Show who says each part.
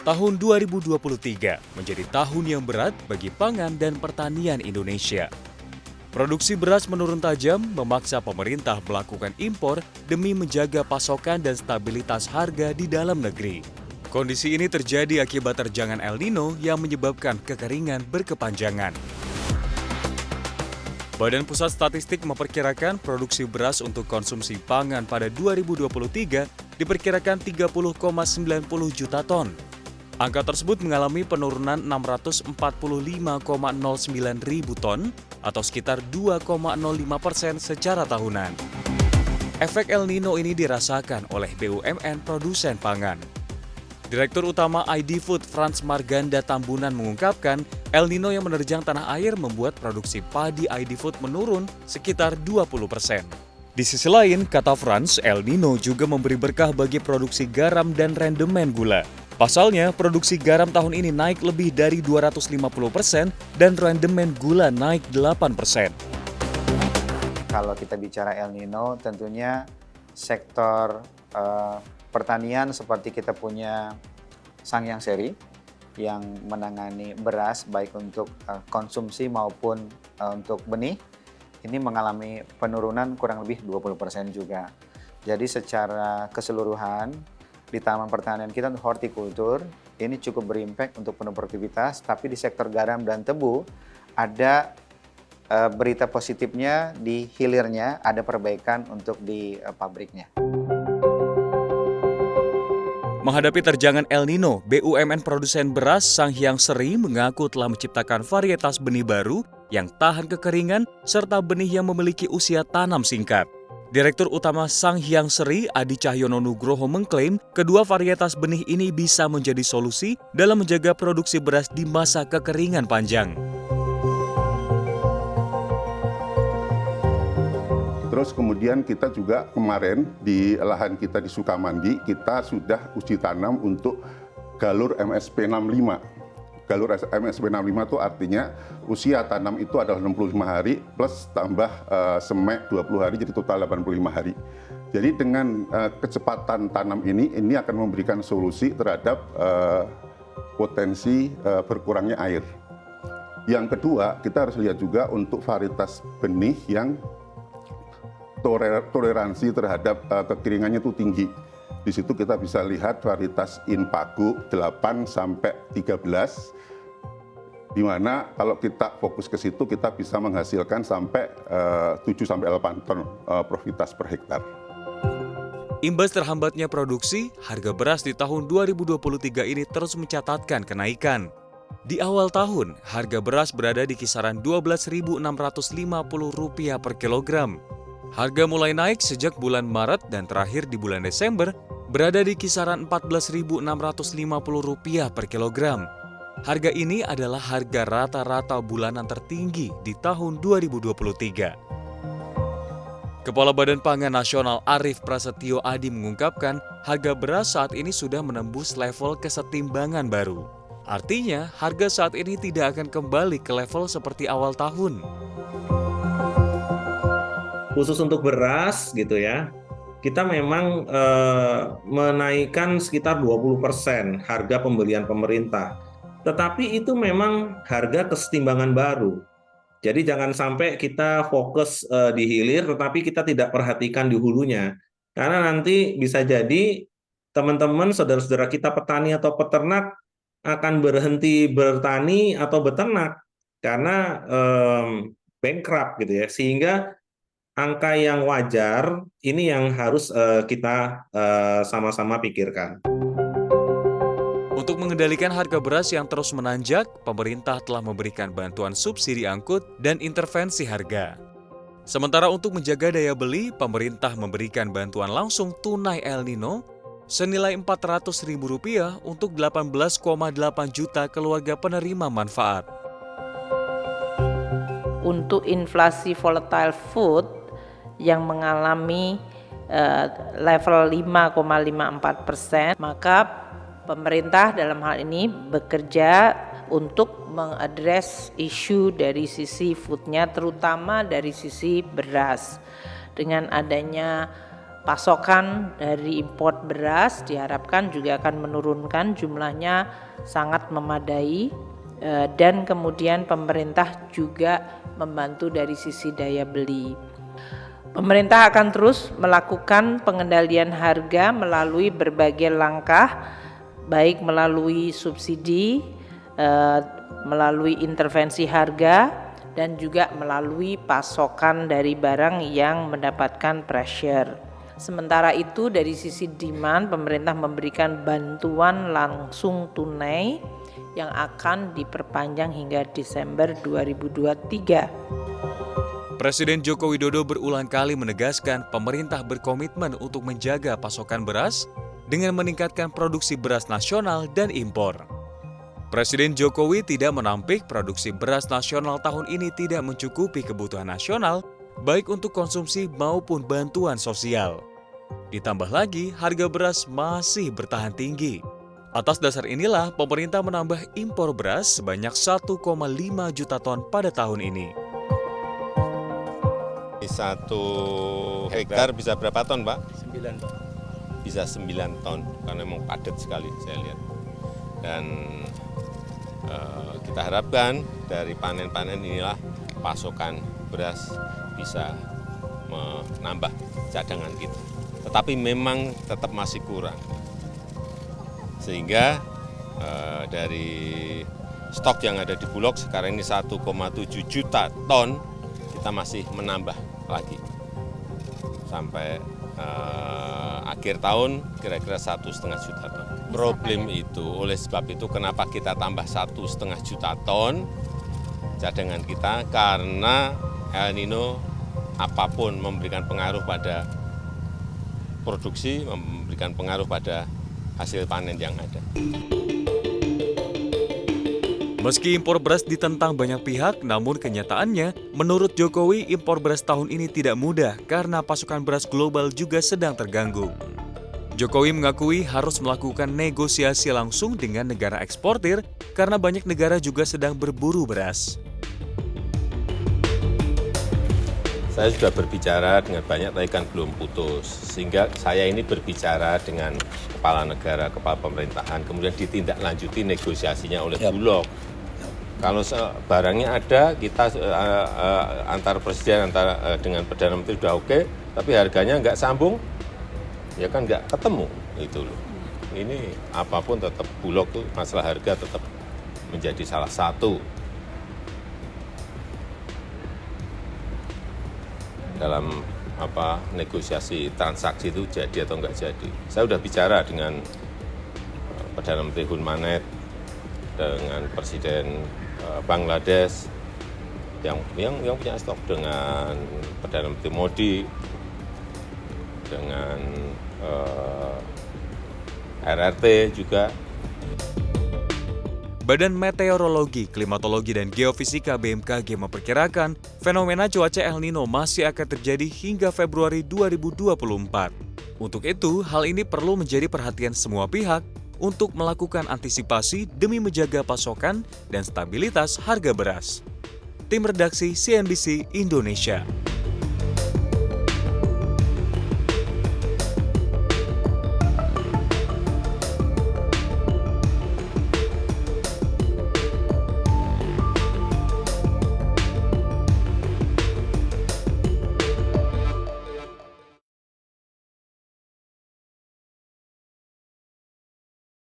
Speaker 1: Tahun 2023 menjadi tahun yang berat bagi pangan dan pertanian Indonesia. Produksi beras menurun tajam memaksa pemerintah melakukan impor demi menjaga pasokan dan stabilitas harga di dalam negeri. Kondisi ini terjadi akibat terjangan El Nino yang menyebabkan kekeringan berkepanjangan. Badan Pusat Statistik memperkirakan produksi beras untuk konsumsi pangan pada 2023 diperkirakan 30,90 juta ton. Angka tersebut mengalami penurunan 645,09 ribu ton atau sekitar 2,05% secara tahunan. Efek El Nino ini dirasakan oleh BUMN produsen pangan. Direktur Utama ID Food Frans Marganda Tambunan mengungkapkan, El Nino yang menerjang tanah air membuat produksi padi ID Food menurun sekitar 20%. Di sisi lain, kata Frans, El Nino juga memberi berkah bagi produksi garam dan rendemen gula. Pasalnya, produksi garam tahun ini naik lebih dari 250% dan rendemen gula naik 8%.
Speaker 2: Kalau kita bicara El Nino, tentunya sektor pertanian seperti kita punya Sangyang Seri yang menangani beras baik untuk konsumsi maupun untuk benih, ini mengalami penurunan kurang lebih 20% juga. Jadi secara keseluruhan, di taman pertanian kita untuk hortikultur, ini cukup berimpact untuk penuh produktivitas, tapi di sektor garam dan tebu ada berita positifnya di hilirnya, ada perbaikan untuk di pabriknya.
Speaker 1: Menghadapi terjangan El Nino, BUMN produsen beras Sangyang Seri mengaku telah menciptakan varietas benih baru yang tahan kekeringan serta benih yang memiliki usia tanam singkat. Direktur Utama Sangyang Seri, Adi Cahyono Nugroho mengklaim kedua varietas benih ini bisa menjadi solusi dalam menjaga produksi beras di masa kekeringan panjang.
Speaker 3: Terus kemudian kita juga kemarin di lahan kita di Sukamandi, kita sudah uji tanam untuk galur MSP 65. Galur MSP 65 itu artinya usia tanam itu adalah 65 hari plus tambah semek 20 hari, jadi total 85 hari. Jadi dengan kecepatan tanam ini akan memberikan solusi terhadap potensi berkurangnya air. Yang kedua, kita harus lihat juga untuk varietas benih yang toleransi terhadap kekeringannya itu tinggi. Di situ kita bisa lihat varietas Inpagu 8 sampai 13, di mana kalau kita fokus ke situ kita bisa menghasilkan sampai 7 sampai 8 ton profititas per hektar.
Speaker 1: Imbas terhambatnya produksi, harga beras di tahun 2023 ini terus mencatatkan kenaikan. Di awal tahun, harga beras berada di kisaran Rp12.650 per kilogram. Harga mulai naik sejak bulan Maret dan terakhir di bulan Desember berada di kisaran Rp14.650 per kilogram. Harga ini adalah harga rata-rata bulanan tertinggi di tahun 2023. Kepala Badan Pangan Nasional Arief Prasetyo Adi mengungkapkan harga beras saat ini sudah menembus level kesetimbangan baru. Artinya, harga saat ini tidak akan kembali ke level seperti awal tahun.
Speaker 4: Khusus untuk beras gitu ya, kita memang menaikkan sekitar 20% harga pembelian pemerintah. Tetapi itu memang harga kesetimbangan baru. Jadi jangan sampai kita fokus di hilir tetapi kita tidak perhatikan di hulunya. Karena nanti bisa jadi teman-teman, saudara-saudara kita petani atau peternak akan berhenti bertani atau beternak karena bankrupt gitu ya. Sehingga angka yang wajar ini yang harus kita sama-sama pikirkan.
Speaker 1: Untuk mengendalikan harga beras yang terus menanjak, pemerintah telah memberikan bantuan subsidi angkut dan intervensi harga. Sementara untuk menjaga daya beli, pemerintah memberikan bantuan langsung tunai El Nino senilai Rp400.000 untuk 18,8 juta keluarga penerima manfaat.
Speaker 5: Untuk inflasi volatile food yang mengalami level 5,54%, maka pemerintah dalam hal ini bekerja untuk mengadres isu dari sisi foodnya, terutama dari sisi beras. Dengan adanya pasokan dari import beras diharapkan juga akan menurunkan, jumlahnya sangat memadai, dan kemudian pemerintah juga membantu dari sisi daya beli. Pemerintah akan terus melakukan pengendalian harga melalui berbagai langkah, baik melalui subsidi, melalui intervensi harga, dan juga melalui pasokan dari barang yang mendapatkan pressure. Sementara itu dari sisi demand, pemerintah memberikan bantuan langsung tunai yang akan diperpanjang hingga Desember 2023.
Speaker 1: Presiden Joko Widodo berulang kali menegaskan pemerintah berkomitmen untuk menjaga pasokan beras dengan meningkatkan produksi beras nasional dan impor. Presiden Jokowi tidak menampik produksi beras nasional tahun ini tidak mencukupi kebutuhan nasional, baik untuk konsumsi maupun bantuan sosial. Ditambah lagi, harga beras masih bertahan tinggi. Atas dasar inilah, pemerintah menambah impor beras sebanyak 1,5 juta ton pada tahun ini.
Speaker 6: 1 hektar bisa berapa ton, Pak?
Speaker 7: 9, Pak.
Speaker 6: Bisa 9 ton, karena memang padat sekali saya lihat. Dan kita harapkan dari panen-panen inilah pasokan beras bisa menambah cadangan kita. Tetapi memang tetap masih kurang. Sehingga dari stok yang ada di Bulog sekarang ini 1,7 juta ton, kita masih menambah lagi. Sampai akhir tahun kira-kira 1,5 juta ton. Problem itu, oleh sebab itu kenapa kita tambah 1,5 juta ton cadangan kita, karena El Nino apapun memberikan pengaruh pada produksi, memberikan pengaruh pada hasil panen yang ada.
Speaker 1: Meski impor beras ditentang banyak pihak, namun kenyataannya, menurut Jokowi, impor beras tahun ini tidak mudah karena pasokan beras global juga sedang terganggu. Jokowi mengakui harus melakukan negosiasi langsung dengan negara eksportir karena banyak negara juga sedang berburu beras.
Speaker 6: Saya sudah berbicara dengan banyak, tapi kan belum putus. Sehingga saya ini berbicara dengan kepala negara, kepala pemerintahan, kemudian ditindaklanjuti negosiasinya oleh Bulog. Kalau barangnya ada, kita antar presiden, dengan Perdana Menteri sudah oke, tapi harganya nggak sambung, ya kan nggak ketemu. Itu loh. Ini apapun tetap Bulog tuh, masalah harga tetap menjadi salah satu dalam negosiasi transaksi itu jadi atau enggak jadi. Saya sudah bicara dengan Perdana Menteri Hun Manet, dengan Presiden Bangladesh yang punya stok, dengan Perdana Menteri Modi, dengan RRT juga.
Speaker 1: Badan Meteorologi, Klimatologi, dan Geofisika BMKG memperkirakan fenomena cuaca El Nino masih akan terjadi hingga Februari 2024. Untuk itu, hal ini perlu menjadi perhatian semua pihak untuk melakukan antisipasi demi menjaga pasokan dan stabilitas harga beras. Tim Redaksi CNBC Indonesia.